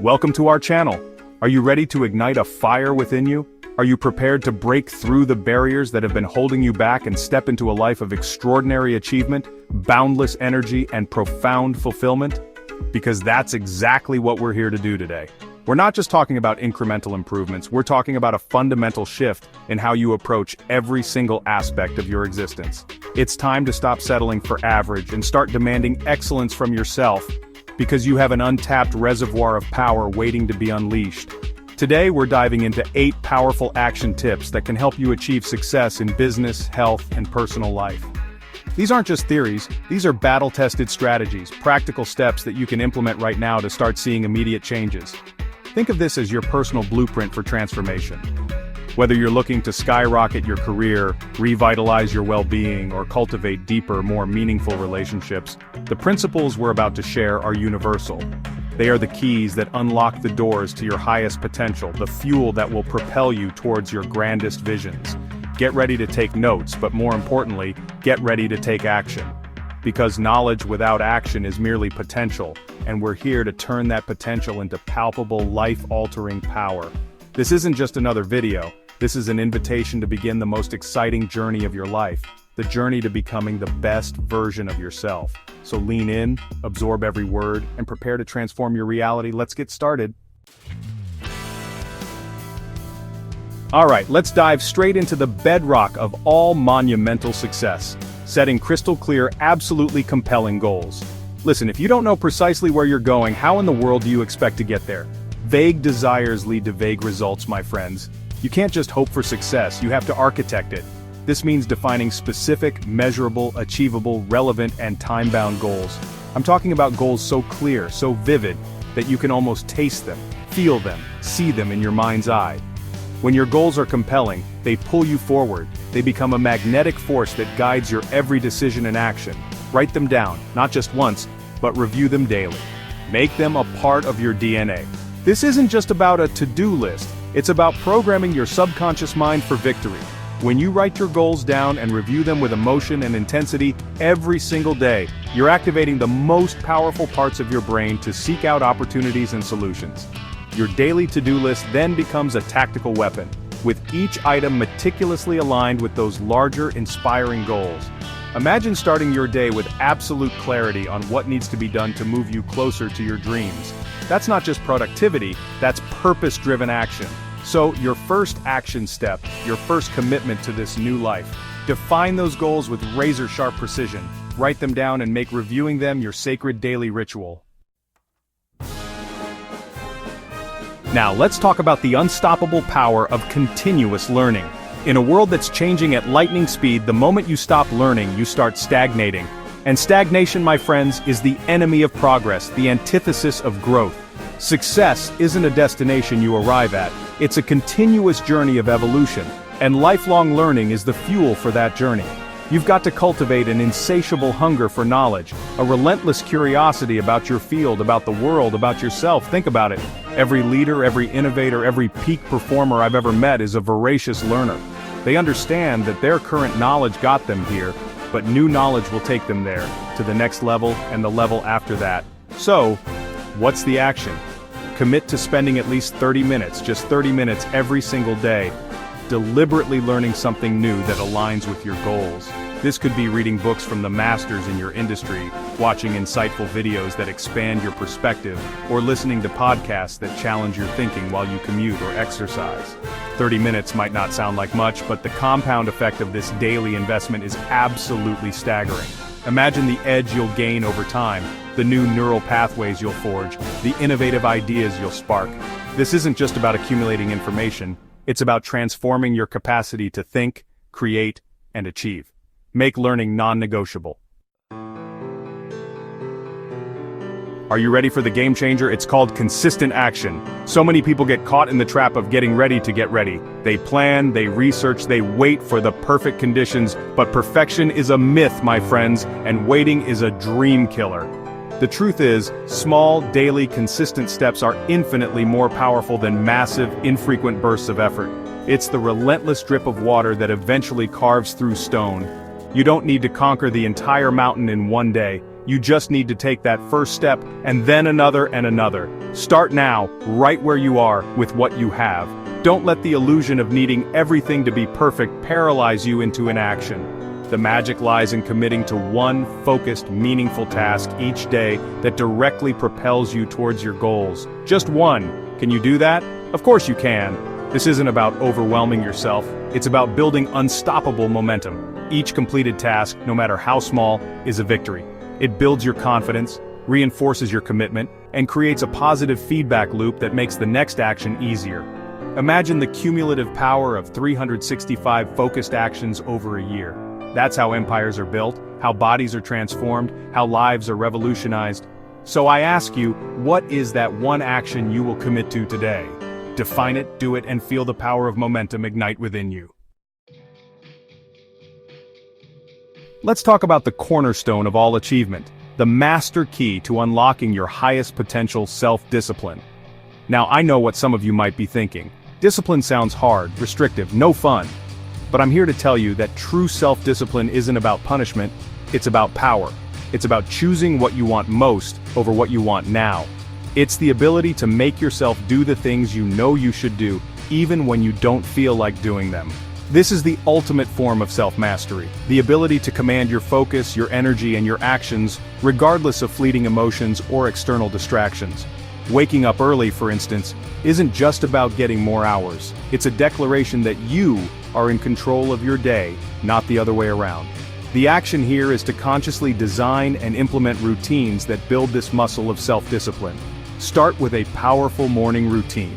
Welcome to our channel. Are you ready to ignite a fire within you? Are you prepared to break through the barriers that have been holding you back and step into a life of extraordinary achievement, boundless energy, and profound fulfillment? Because that's exactly what we're here to do today. We're not just talking about incremental improvements, we're talking about a fundamental shift in how you approach every single aspect of your existence. It's time to stop settling for average and start demanding excellence from yourself, because you have an untapped reservoir of power waiting to be unleashed. Today we're diving into 8 powerful action tips that can help you achieve success in business, health, and personal life. These aren't just theories, these are battle-tested strategies, practical steps that you can implement right now to start seeing immediate changes. Think of this as your personal blueprint for transformation. Whether you're looking to skyrocket your career, revitalize your well-being, or cultivate deeper, more meaningful relationships, the principles we're about to share are universal. They are the keys that unlock the doors to your highest potential, the fuel that will propel you towards your grandest visions. Get ready to take notes, but more importantly, get ready to take action. Because knowledge without action is merely potential, and we're here to turn that potential into palpable, life-altering power. This isn't just another video, this is an invitation to begin the most exciting journey of your life, the journey to becoming the best version of yourself. So lean in, absorb every word, and prepare to transform your reality. Let's get started. Alright, let's dive straight into the bedrock of all monumental success. Setting crystal clear, absolutely compelling goals. Listen, if you don't know precisely where you're going, how in the world do you expect to get there? Vague desires lead to vague results, my friends. You can't just hope for success, you have to architect it. This means defining specific, measurable, achievable, relevant, and time-bound goals. I'm talking about goals so clear, so vivid, that you can almost taste them, feel them, see them in your mind's eye. When your goals are compelling, they pull you forward. They become a magnetic force that guides your every decision and action. Write them down, not just once, but review them daily. Make them a part of your DNA. This isn't just about a to-do list, it's about programming your subconscious mind for victory. When you write your goals down and review them with emotion and intensity every single day, you're activating the most powerful parts of your brain to seek out opportunities and solutions. Your daily to-do list then becomes a tactical weapon, with each item meticulously aligned with those larger, inspiring goals. Imagine starting your day with absolute clarity on what needs to be done to move you closer to your dreams. That's not just productivity, that's purpose-driven action. So, your first action step, your first commitment to this new life. Define those goals with razor-sharp precision. Write them down and make reviewing them your sacred daily ritual. Now, let's talk about the unstoppable power of continuous learning. In a world that's changing at lightning speed, the moment you stop learning, you start stagnating. And stagnation, my friends, is the enemy of progress, the antithesis of growth. Success isn't a destination you arrive at, it's a continuous journey of evolution, and lifelong learning is the fuel for that journey. You've got to cultivate an insatiable hunger for knowledge, a relentless curiosity about your field, about the world, about yourself. Think about it. Every leader, every innovator, every peak performer I've ever met is a voracious learner. They understand that their current knowledge got them here, but new knowledge will take them there, to the next level and the level after that. So, what's the action? Commit to spending at least 30 minutes, just 30 minutes every single day, deliberately learning something new that aligns with your goals. This could be reading books from the masters in your industry, watching insightful videos that expand your perspective, or listening to podcasts that challenge your thinking while you commute or exercise. 30 minutes might not sound like much, but the compound effect of this daily investment is absolutely staggering. Imagine the edge you'll gain over time, the new neural pathways you'll forge, the innovative ideas you'll spark. This isn't just about accumulating information, it's about transforming your capacity to think, create, and achieve. Make learning non-negotiable. Are you ready for the game changer? It's called consistent action. So many people get caught in the trap of getting ready to get ready. They plan, they research, they wait for the perfect conditions, but perfection is a myth, my friends, and waiting is a dream killer. The truth is, small, daily, consistent steps are infinitely more powerful than massive, infrequent bursts of effort. It's the relentless drip of water that eventually carves through stone. You don't need to conquer the entire mountain in one day. You just need to take that first step, and then another and another. Start now, right where you are, with what you have. Don't let the illusion of needing everything to be perfect paralyze you into inaction. The magic lies in committing to one focused, meaningful task each day that directly propels you towards your goals. Just one. Can you do that? Of course you can. This isn't about overwhelming yourself. It's about building unstoppable momentum. Each completed task, no matter how small, is a victory. It builds your confidence, reinforces your commitment, and creates a positive feedback loop that makes the next action easier. Imagine the cumulative power of 365 focused actions over a year. That's how empires are built, how bodies are transformed, how lives are revolutionized. So I ask you, what is that one action you will commit to today? Define it, do it, and feel the power of momentum ignite within you. Let's talk about the cornerstone of all achievement, the master key to unlocking your highest potential self-discipline. Now, I know what some of you might be thinking. Discipline sounds hard, restrictive, no fun. But I'm here to tell you that true self-discipline isn't about punishment, it's about power. It's about choosing what you want most over what you want now. It's the ability to make yourself do the things you know you should do, even when you don't feel like doing them. This is the ultimate form of self-mastery, the ability to command your focus, your energy, and your actions, regardless of fleeting emotions or external distractions. Waking up early, for instance, isn't just about getting more hours. It's a declaration that you are in control of your day, not the other way around. The action here is to consciously design and implement routines that build this muscle of self-discipline. Start with a powerful morning routine.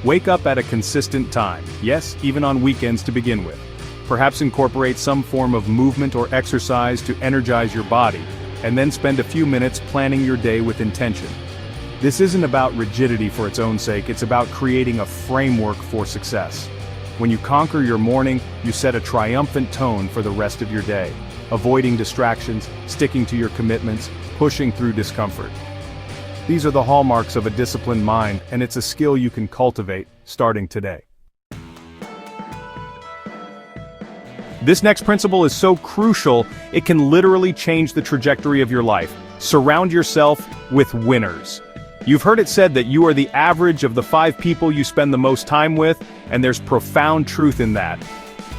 Wake up at a consistent time, yes, even on weekends to begin with. Perhaps incorporate some form of movement or exercise to energize your body, and then spend a few minutes planning your day with intention. This isn't about rigidity for its own sake, it's about creating a framework for success. When you conquer your morning, you set a triumphant tone for the rest of your day, avoiding distractions, sticking to your commitments, pushing through discomfort. These are the hallmarks of a disciplined mind, and it's a skill you can cultivate, starting today. This next principle is so crucial, it can literally change the trajectory of your life. Surround yourself with winners. You've heard it said that you are the average of the 5 people you spend the most time with, and there's profound truth in that.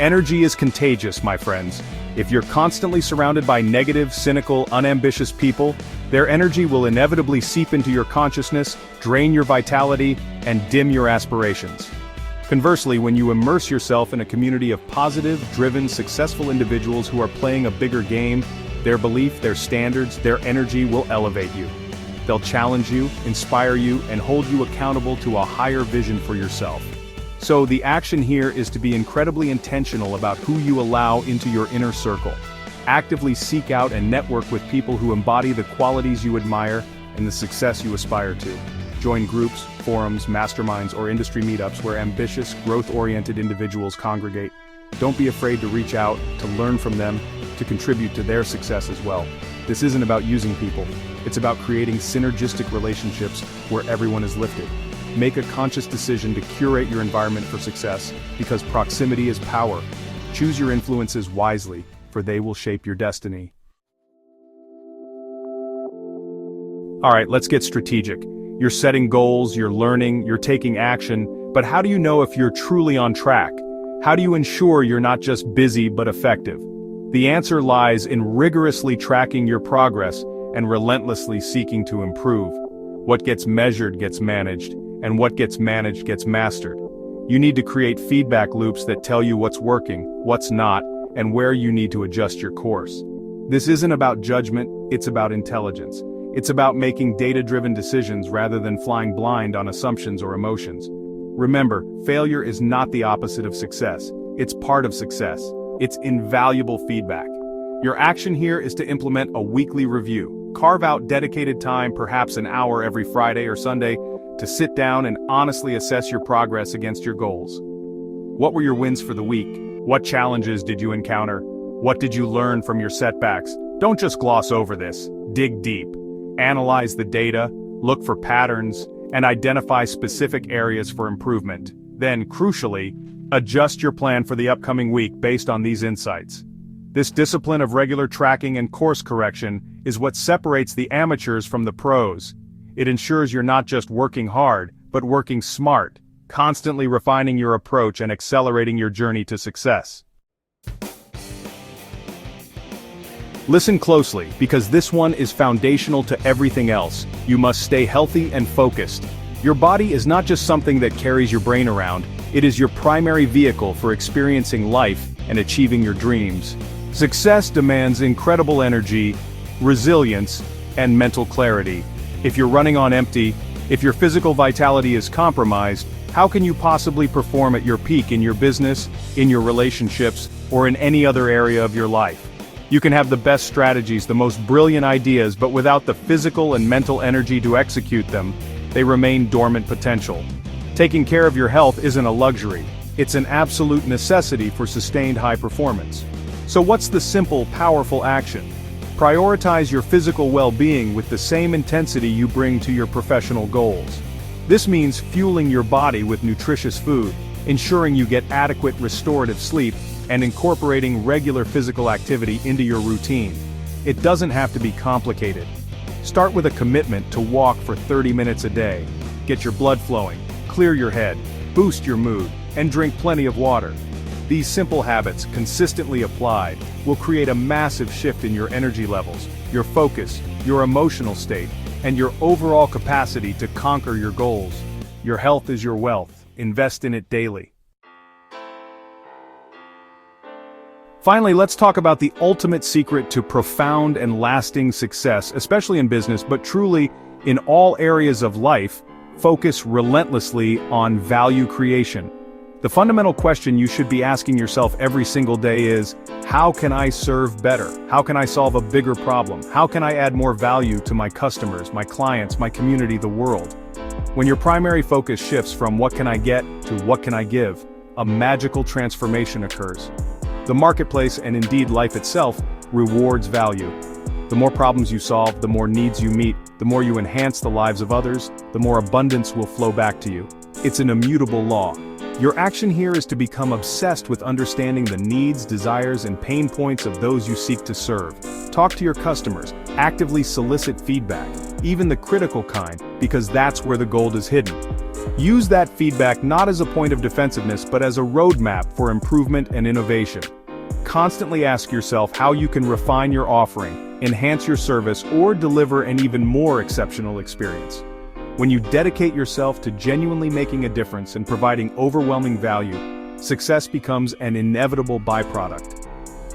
Energy is contagious, my friends. If you're constantly surrounded by negative, cynical, unambitious people, their energy will inevitably seep into your consciousness, drain your vitality, and dim your aspirations. Conversely, when you immerse yourself in a community of positive, driven, successful individuals who are playing a bigger game, their belief, their standards, their energy will elevate you. They'll challenge you, inspire you, and hold you accountable to a higher vision for yourself. So the action here is to be incredibly intentional about who you allow into your inner circle. Actively seek out and network with people who embody the qualities you admire and the success you aspire to. Join groups, forums, masterminds, or industry meetups where ambitious, growth-oriented individuals congregate. Don't be afraid to reach out, to learn from them, to contribute to their success as well. This isn't about using people. It's about creating synergistic relationships where everyone is lifted. Make a conscious decision to curate your environment for success, because proximity is power. Choose your influences wisely, for they will shape your destiny. Alright, let's get strategic. You're setting goals, you're learning, you're taking action, but how do you know if you're truly on track? How do you ensure you're not just busy but effective? The answer lies in rigorously tracking your progress and relentlessly seeking to improve. What gets measured gets managed, and what gets managed gets mastered. You need to create feedback loops that tell you what's working, what's not, and where you need to adjust your course. This isn't about judgment, it's about intelligence. It's about making data-driven decisions rather than flying blind on assumptions or emotions. Remember, failure is not the opposite of success. It's part of success. It's invaluable feedback. Your action here is to implement a weekly review. Carve out dedicated time, perhaps an hour every Friday or Sunday, to sit down and honestly assess your progress against your goals. What were your wins for the week? What challenges did you encounter? What did you learn from your setbacks? Don't just gloss over this. Dig deep. Analyze the data, look for patterns, and identify specific areas for improvement. Then, crucially, adjust your plan for the upcoming week based on these insights. This discipline of regular tracking and course correction is what separates the amateurs from the pros. It ensures you're not just working hard, but working smart, constantly refining your approach and accelerating your journey to success. Listen closely, because this one is foundational to everything else. You must stay healthy and focused. Your body is not just something that carries your brain around, it is your primary vehicle for experiencing life and achieving your dreams. Success demands incredible energy, resilience, and mental clarity. If you're running on empty, if your physical vitality is compromised, how can you possibly perform at your peak in your business, in your relationships, or in any other area of your life? You can have the best strategies, the most brilliant ideas, but without the physical and mental energy to execute them, they remain dormant potential. Taking care of your health isn't a luxury, it's an absolute necessity for sustained high performance. So what's the simple, powerful action? Prioritize your physical well-being with the same intensity you bring to your professional goals. This means fueling your body with nutritious food, ensuring you get adequate restorative sleep, and incorporating regular physical activity into your routine. It doesn't have to be complicated. Start with a commitment to walk for 30 minutes a day. Get your blood flowing, clear your head, boost your mood, and drink plenty of water. These simple habits, consistently applied, will create a massive shift in your energy levels, your focus, your emotional state, and your overall capacity to conquer your goals. Your health is your wealth. Invest in it daily. Finally, let's talk about the ultimate secret to profound and lasting success, especially in business, but truly in all areas of life. Focus relentlessly on value creation. The fundamental question you should be asking yourself every single day is, how can I serve better? How can I solve a bigger problem? How can I add more value to my customers, my clients, my community, the world? When your primary focus shifts from what can I get to what can I give, a magical transformation occurs. The marketplace, and indeed life itself, rewards value. The more problems you solve, the more needs you meet, the more you enhance the lives of others, the more abundance will flow back to you. It's an immutable law. Your action here is to become obsessed with understanding the needs, desires, and pain points of those you seek to serve. Talk to your customers, actively solicit feedback, even the critical kind, because that's where the gold is hidden. Use that feedback not as a point of defensiveness, but as a roadmap for improvement and innovation. Constantly ask yourself how you can refine your offering, enhance your service, or deliver an even more exceptional experience. When you dedicate yourself to genuinely making a difference and providing overwhelming value, success becomes an inevitable byproduct.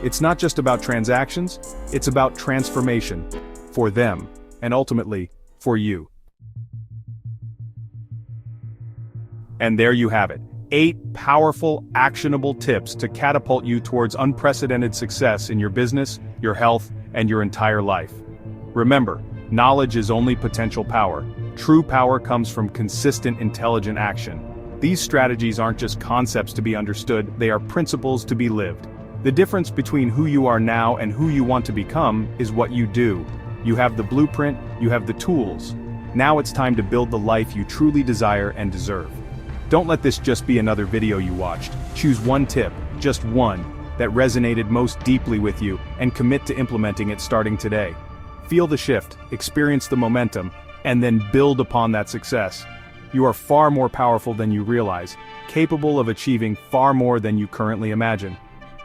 It's not just about transactions, it's about transformation, for them, and ultimately, for you. And there you have it, 8 powerful, actionable tips to catapult you towards unprecedented success in your business, your health, and your entire life. Remember, knowledge is only potential power. True power comes from consistent, intelligent action. These strategies aren't just concepts to be understood, they are principles to be lived. The difference between who you are now and who you want to become is what you do. You have the blueprint, you have the tools. Now it's time to build the life you truly desire and deserve. Don't let this just be another video you watched. Choose one tip, just one, that resonated most deeply with you, and commit to implementing it starting today. Feel the shift, experience the momentum, and then build upon that success. You are far more powerful than you realize, capable of achieving far more than you currently imagine.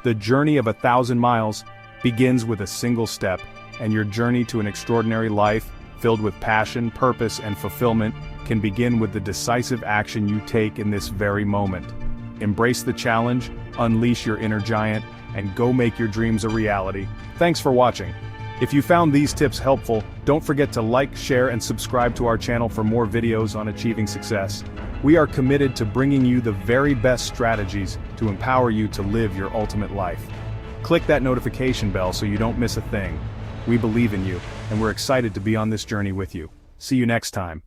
The journey of 1,000 miles begins with a single step, and your journey to an extraordinary life, filled with passion, purpose, and fulfillment, can begin with the decisive action you take in this very moment. Embrace the challenge, unleash your inner giant, and go make your dreams a reality. Thanks for watching. If you found these tips helpful, don't forget to like, share, and subscribe to our channel for more videos on achieving success. We are committed to bringing you the very best strategies to empower you to live your ultimate life. Click that notification bell so you don't miss a thing. We believe in you, and we're excited to be on this journey with you. See you next time.